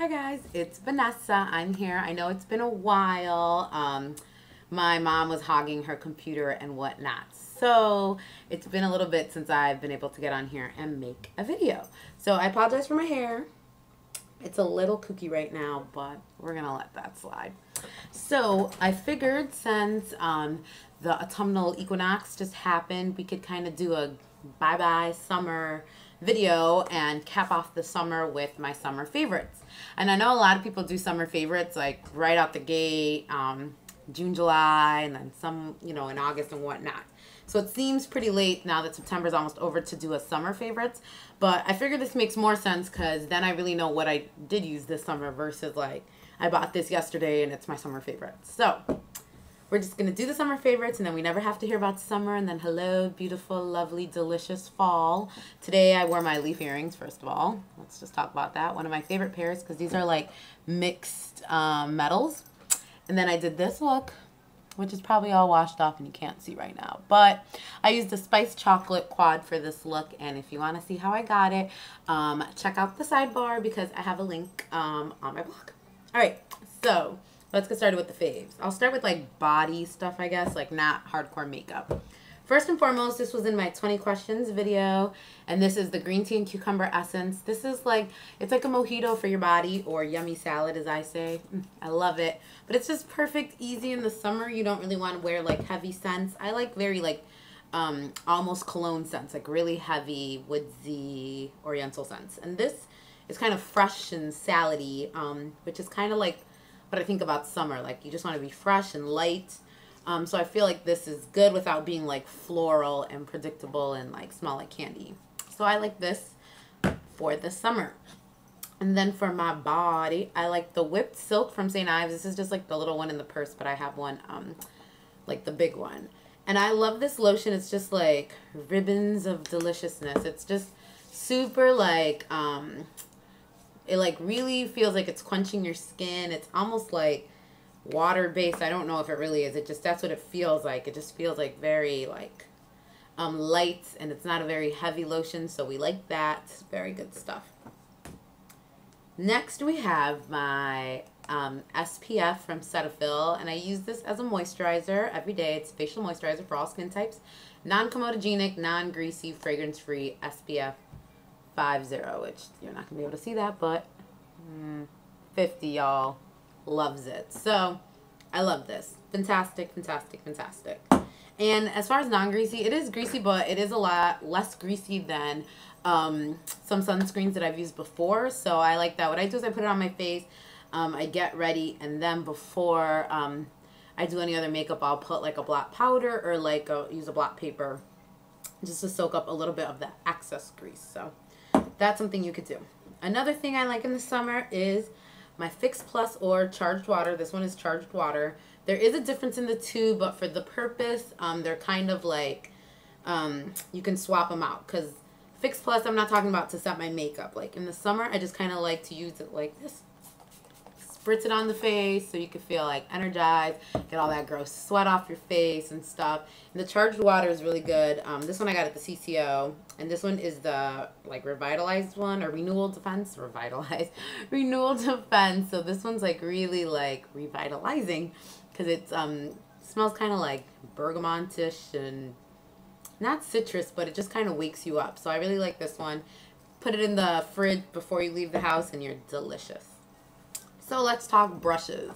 Hi guys, it's Vanessa. I'm here. I know it's been a while. My mom was hogging her computer and whatnot. So it's been a little bit since I've been able to get on here and make a video. So I apologize for my hair. It's a little kooky right now, but we're going to let that slide. So I figured since the autumnal equinox just happened, we could kind of do a bye-bye summer video and cap off the summer with my summer favorites. And I know a lot of people do summer favorites like right out the gate, June, July, and then some, you know, in August and whatnot. So it seems pretty late now that September's almost over to do a summer favorites. But I figure this makes more sense because then I really know what I did use this summer versus like I bought this yesterday and it's my summer favorites. So we're just going to do the summer favorites and then we never have to hear about summer. And then hello, beautiful, lovely, delicious fall. Today I wore my leaf earrings, first of all. Let's just talk about that. One of my favorite pairs because these are like mixed metals. And then I did this look, which is probably all washed off and you can't see right now. But I used a spiced chocolate quad for this look. And if you want to see how I got it, check out the sidebar because I have a link on my blog. All right, so let's get started with the faves. I'll start with like body stuff, I guess, like not hardcore makeup. First and foremost, this was in my 20 questions video, and this is the green tea and cucumber essence. This is like, it's like a mojito for your body, or yummy salad as I say. I love it. But it's just perfect, easy in the summer. You don't really want to wear like heavy scents. I like very like almost cologne scents, like really heavy, woodsy, oriental scents. And this is kind of fresh and salady, which is kind of like what I think about summer. Like you just want to be fresh and light. So I feel like this is good without being like floral and predictable and like smell like candy. So I like this for the summer. And then for my body, I like the Whipped Silk from St. Ives. This is just like the little one in the purse, but I have one like the big one. And I love this lotion. It's just like ribbons of deliciousness. It's just super like it like really feels like it's quenching your skin. It's almost like water-based. I don't know if it really is. It just, that's what it feels like. It just feels like very like light, and it's not a very heavy lotion, so we like that. Very good stuff. Next we have my SPF from Cetaphil, and I use this as a moisturizer every day. It's facial moisturizer for all skin types. Non-comedogenic, non-greasy, fragrance-free SPF 50, which you're not going to be able to see that, but 50, y'all. Loves it. So I love this. Fantastic, fantastic, fantastic. And as far as non-greasy, it is greasy, but it is a lot less greasy than some sunscreens that I've used before. So I like that. What I do is I put it on my face, I get ready, and then before I do any other makeup, I'll put like a blot powder or like use a blot paper just to soak up a little bit of the excess grease. So that's something you could do. Another thing I like in the summer is my Fix Plus or Charged Water. This one is Charged Water. There is a difference in the two, but for the purpose, they're kind of like, you can swap them out. Because Fix Plus, I'm not talking about to set my makeup. Like in the summer, I just kind of like to use it like this. Spritz it on the face so you can feel like energized, get all that gross sweat off your face and stuff. And the Charged Water is really good. This one I got at the CCO, and this one is the like revitalized one, or renewal defense, renewal defense. So this one's like really like revitalizing because it smells kind of like bergamontish and not citrus, but it just kind of wakes you up. So I really like this one. Put it in the fridge before you leave the house and you're delicious. So let's talk brushes.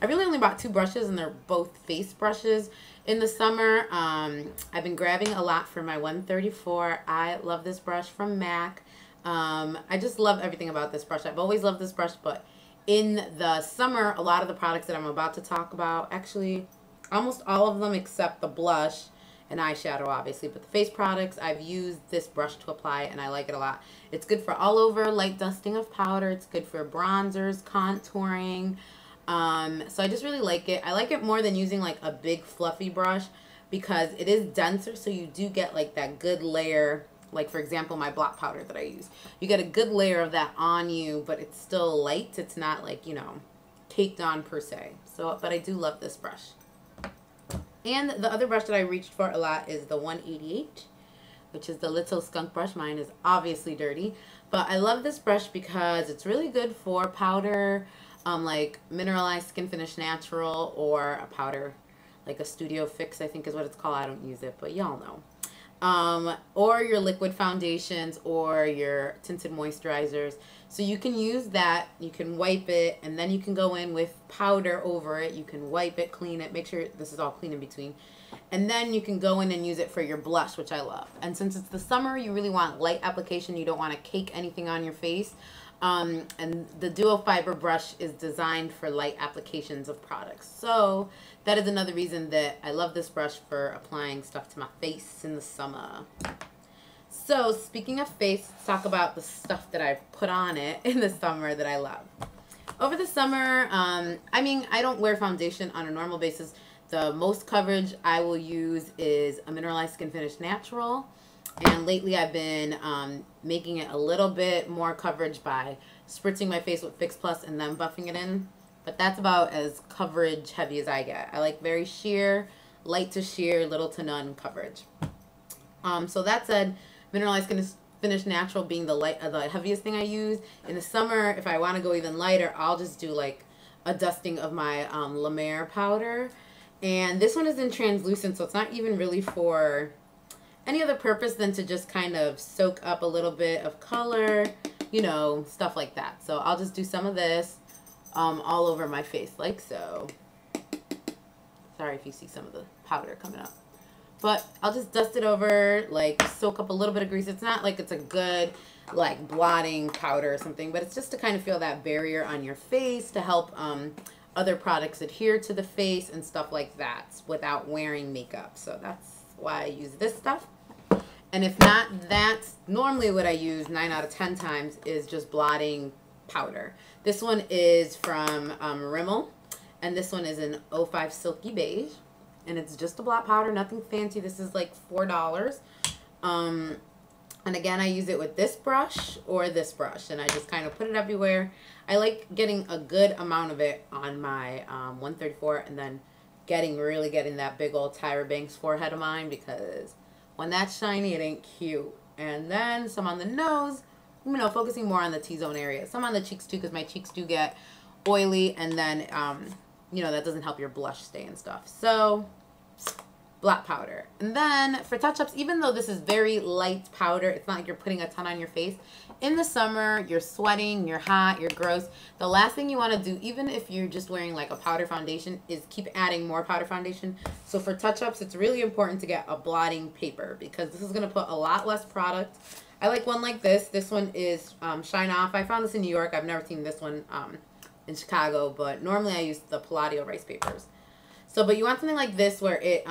I really only bought 2 brushes, and they're both face brushes. In the summer, I've been grabbing a lot for my 134. I love this brush from MAC. I just love everything about this brush. I've always loved this brush, but in the summer, a lot of the products that I'm about to talk about, actually almost all of them except the blush and eyeshadow, obviously, but the face products, I've used this brush to apply, and I like it a lot. It's good for all over light dusting of powder. It's good for bronzers, contouring. So I just really like it. I like it more than using like a big fluffy brush because it is denser, so you do get like that good layer. Like for example, my blot powder that I use. You get a good layer of that on you, but it's still light. It's not like, you know, caked on per se. So, but I do love this brush. And the other brush that I reached for a lot is the 188, which is the little skunk brush. Mine is obviously dirty, But I love this brush because it's really good for powder, like Mineralized Skin Finish Natural, or a powder like a Studio Fix, I think is what it's called. I don't use it, but y'all know. Or your liquid foundations or your tinted moisturizers. So you can use that, you can wipe it, and then you can go in with powder over it. You can wipe it, clean it, make sure this is all clean in between. And then you can go in and use it for your blush, which I love. And since it's the summer, you really want light application. You don't want to cake anything on your face. And the Duo Fiber brush is designed for light applications of products. So that is another reason that I love this brush for applying stuff to my face in the summer. So speaking of face, let's talk about the stuff that I've put on it in the summer that I love. Over the summer, I mean, I don't wear foundation on a normal basis. The most coverage I will use is a Mineralized Skin Finish Natural. And lately I've been making it a little bit more coverage by spritzing my face with Fix Plus and then buffing it in. But that's about as coverage heavy as I get. I like very sheer, light to sheer, little to none coverage. So that said, Mineralized Skin Finish Natural being the heaviest thing I use. In the summer, if I want to go even lighter, I'll just do like a dusting of my La Mer powder. And this one is in translucent, so it's not even really for any other purpose than to just kind of soak up a little bit of color, you know, stuff like that. So I'll just do some of this all over my face like so. Sorry if you see some of the powder coming up. But I'll just dust it over, like soak up a little bit of grease. It's not like it's a good like blotting powder or something, but it's just to kind of feel that barrier on your face to help other products adhere to the face and stuff like that without wearing makeup. So that's why I use this stuff. And if not, that's normally what I use 9 out of 10 times is just blotting powder. This one is from Rimmel, and this one is an 05 Silky Beige, and it's just a blot powder, nothing fancy. This is like $4. And again, I use it with this brush or this brush, and I just kind of put it everywhere. I like getting a good amount of it on my 134, and then really getting that big old Tyra Banks forehead of mine, because when that's shiny, it ain't cute. And then some on the nose, you know, focusing more on the T-zone area. Some on the cheeks too, because my cheeks do get oily, and then, you know, that doesn't help your blush stay and stuff. So, blot powder. And then for touch-ups, even though this is very light powder, it's not like you're putting a ton on your face. In the summer, you're sweating, you're hot, you're gross. The last thing you want to do, even if you're just wearing like a powder foundation, is keep adding more powder foundation. So for touch-ups, it's really important to get a blotting paper, because this is going to put a lot less product. I like one like this. This one is Shine Off. I found this in New York. I've never seen this one in Chicago, but normally I use the Palladio rice papers. So, but you want something like this where it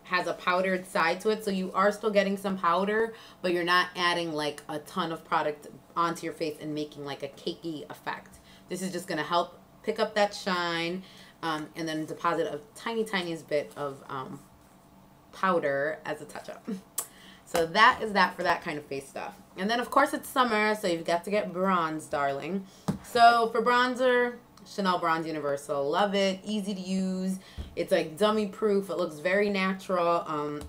has a powdered side to it, so you are still getting some powder, but you're not adding like a ton of product onto your face and making like a cakey effect. This is just going to help pick up that shine, and then deposit a tiniest bit of powder as a touch-up. So that is that for that kind of face stuff. And then of course it's summer, so you've got to get bronze, darling. So for bronzer, Chanel Bronze Universal. Love it. Easy to use. It's like dummy proof. It looks very natural.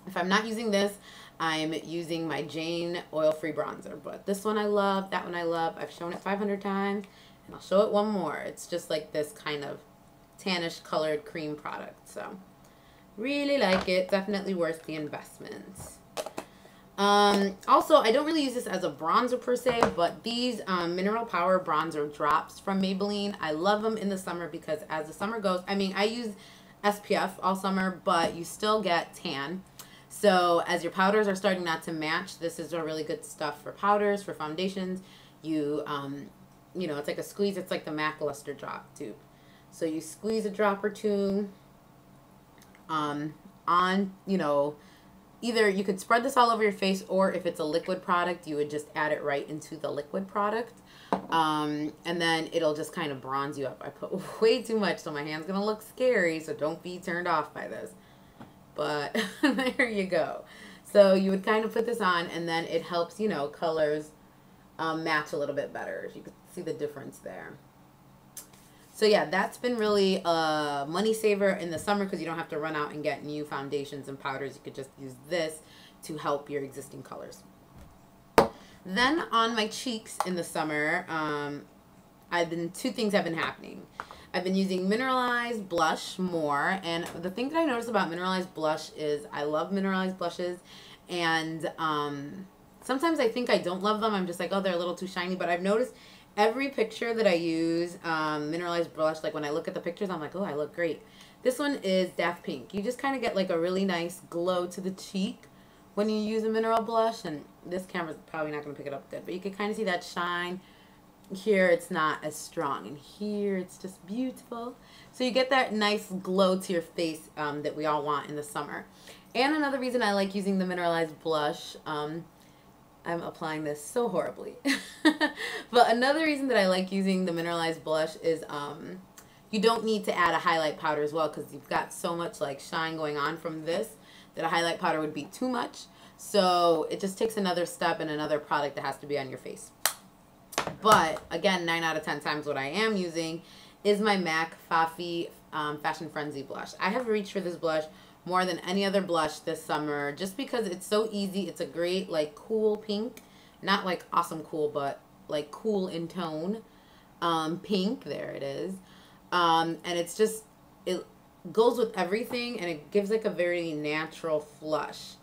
If I'm not using this, I'm using my Jane oil-free bronzer. But this one I love. That one I love. I've shown it 500 times. And I'll show it one more. It's just like this kind of tannish colored cream product. So really like it. Definitely worth the investment. Also, I don't really use this as a bronzer per se, but these Mineral Power Bronzer Drops from Maybelline, I love them in the summer because as the summer goes, I mean, I use SPF all summer, but you still get tan. So as your powders are starting not to match, this is a really good stuff for powders, for foundations. You know, it's like a squeeze. It's like the MAC Luster Drop tube. So you squeeze a drop or two on, you know, either you could spread this all over your face, or if it's a liquid product, you would just add it right into the liquid product. And then it'll just kind of bronze you up. I put way too much, so my hand's going to look scary, so don't be turned off by this. But there you go. So you would kind of put this on, and then it helps, you know, colors match a little bit better. You can see the difference there. So yeah, that's been really a money saver in the summer because you don't have to run out and get new foundations and powders. You could just use this to help your existing colors. Then on my cheeks in the summer, two things have been happening. I've been using mineralized blush more, and the thing that I noticed about mineralized blush is I love mineralized blushes, and sometimes I think I don't love them. I'm just like, oh, they're a little too shiny, but I've noticed every picture that I use mineralized blush, like when I look at the pictures, I'm like, oh, I look great. This one is Daft Pink. You just kind of get like a really nice glow to the cheek when you use a mineral blush, and this camera's probably not going to pick it up good, but you can kind of see that shine. Here it's not as strong, and here it's just beautiful. So you get that nice glow to your face that we all want in the summer. And another reason I like using the mineralized blush, I'm applying this so horribly. But another reason that I like using the mineralized blush is you don't need to add a highlight powder as well, because you've got so much like shine going on from this that a highlight powder would be too much. So it just takes another step and another product that has to be on your face. But again, 9 out of 10 times what I am using is my MAC Favi Fashion Frenzy blush. I have reached for this blush more than any other blush this summer just because it's so easy. It's a great like cool pink, not like awesome cool, but like cool in tone pink. There it is. And it's just, it goes with everything, and it gives like a very natural flush.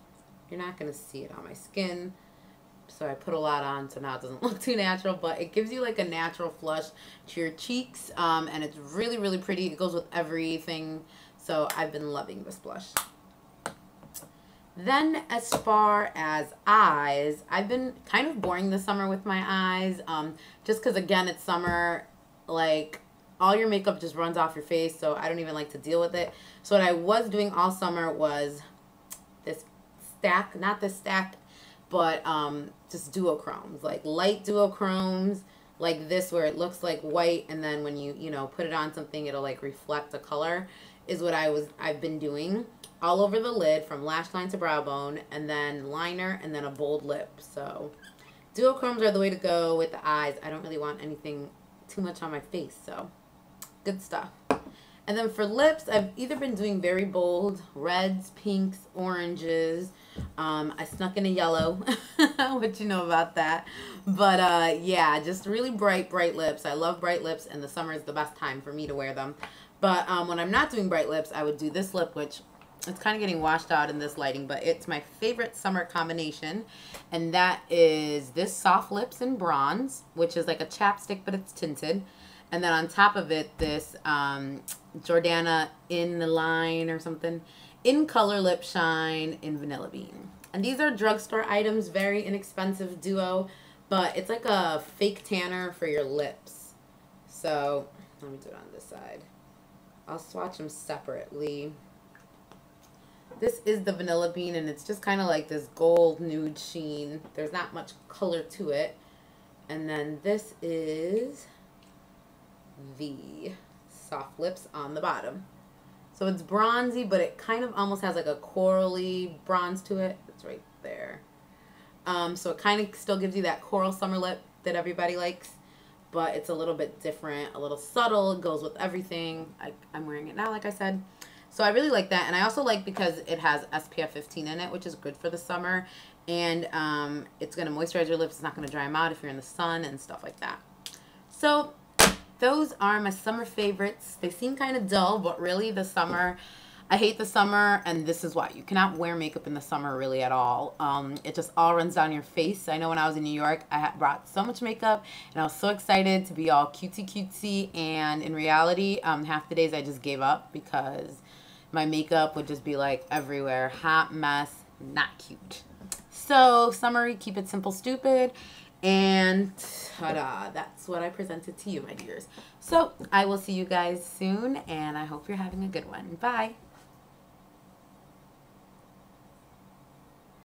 You're not going to see it on my skin, so I put a lot on, so now it doesn't look too natural, but it gives you like a natural flush to your cheeks, and it's really, really pretty. It goes with everything, so I've been loving this blush. Then as far as eyes, I've been kind of boring this summer with my eyes, just because, again, it's summer, like, all your makeup just runs off your face, so I don't even like to deal with it. So what I was doing all summer was this stack, not this stack, but just duochromes, like light duochromes, like this, where it looks like white, and then when you know, put it on something, it'll like reflect the color, is what I've been doing all over the lid, from lash line to brow bone, and then liner, and then a bold lip. So duochromes are the way to go with the eyes. I don't really want anything too much on my face, so good stuff. And then for lips, I've either been doing very bold reds, pinks, oranges. I snuck in a yellow, what you know about that. But yeah, just really bright lips. I love bright lips, and the summer is the best time for me to wear them. But when I'm not doing bright lips, I would do this lip, which it's kind of getting washed out in this lighting, but it's my favorite summer combination. And that is this Soft Lips in Bronze, which is like a chapstick, but it's tinted. And then on top of it, this Jordana In the Line or something, In Color Lip Shine in Vanilla Bean. And these are drugstore items, very inexpensive duo, but it's like a fake tanner for your lips. So let me do it on this side. I'll swatch them separately. This is the Vanilla Bean, and it's just kind of like this gold nude sheen. There's not much color to it. And then this is the Soft Lips on the bottom. So it's bronzy, but it kind of almost has like a corally bronze to it. It's right there. So it kind of still gives you that coral summer lip that everybody likes, but it's a little bit different, a little subtle. It goes with everything. I'm wearing it now, like I said. So I really like that, and I also like because it has SPF 15 in it, which is good for the summer, and it's going to moisturize your lips. It's not going to dry them out if you're in the sun and stuff like that. So those are my summer favorites. They seem kind of dull, but really the summer, I hate the summer, and this is why. You cannot wear makeup in the summer really at all. It just all runs down your face. I know when I was in New York, I had brought so much makeup, and I was so excited to be all cutesy, and in reality, half the days I just gave up because my makeup would just be like everywhere. Hot mess, not cute. So, summary, keep it simple, stupid. And ta-da, that's what I presented to you, my dears. So, I will see you guys soon, and I hope you're having a good one. Bye.